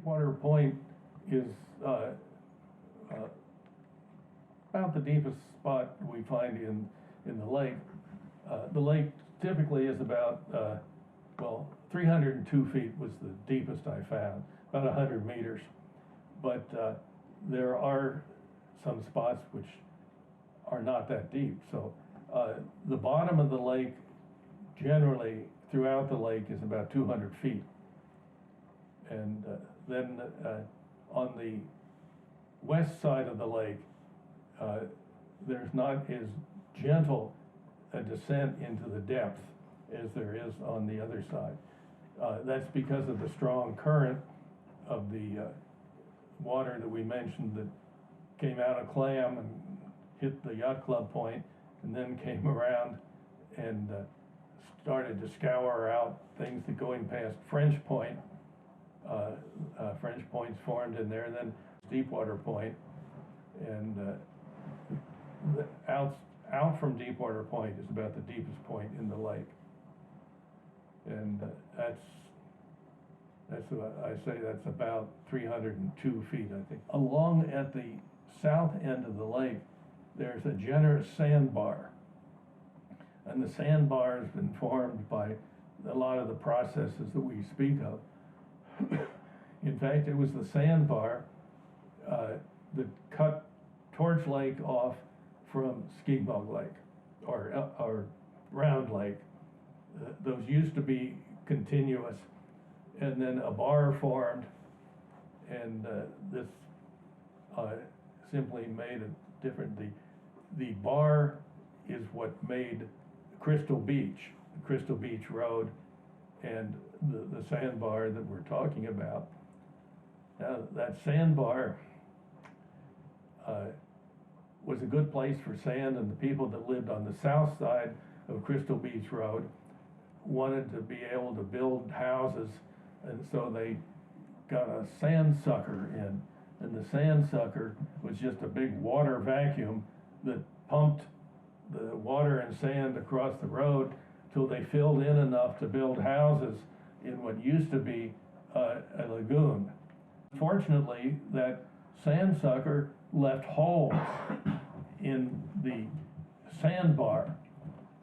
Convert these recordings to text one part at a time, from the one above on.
Deepwater Point is about the deepest spot we find in the lake. The lake typically is about, well, 302 feet was the deepest I found, about 100 meters. But there are some spots which are not that deep. So the bottom of the lake, generally throughout the lake, is about 200 feet. And then on the west side of the lake, there's not as gentle a descent into the depth as there is on the other side. That's because of the strong current of the water that we mentioned that came out of Clam and hit the Yacht Club Point, and then came around and started to scour out things that going past French Point. French Point's formed in there, and then Deepwater Point, and out from Deepwater Point is about the deepest point in the lake, and that's I say that's about 302 feet, I think. Along at the south end of the lake, there's a generous sandbar, and the sandbar has been formed by a lot of the processes that we speak of. In fact, it was the sandbar that cut Torch Lake off from Skegmog Lake, or Round Lake. Those used to be continuous, and then a bar formed, and this simply made it different. The bar is what made Crystal Beach Road, and the sandbar that we're talking about. Now, that sandbar was a good place for sand, and the people that lived on the south side of Crystal Beach Road wanted to be able to build houses, and so they got a sand sucker in, and the sand sucker was just a big water vacuum that pumped the water and sand across the road till they filled in enough to build houses in what used to be a lagoon. Fortunately, that sand sucker left holes in the sandbar,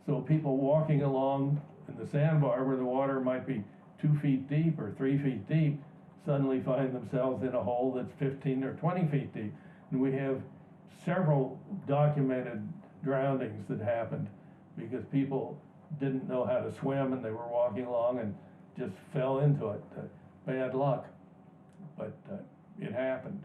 so people walking along in the sandbar where the water might be 2 feet deep or 3 feet deep suddenly find themselves in a hole that's 15 or 20 feet deep. And we have several documented drownings that happened because people didn't know how to swim and they were walking along and just fell into it. Bad luck, but it happened.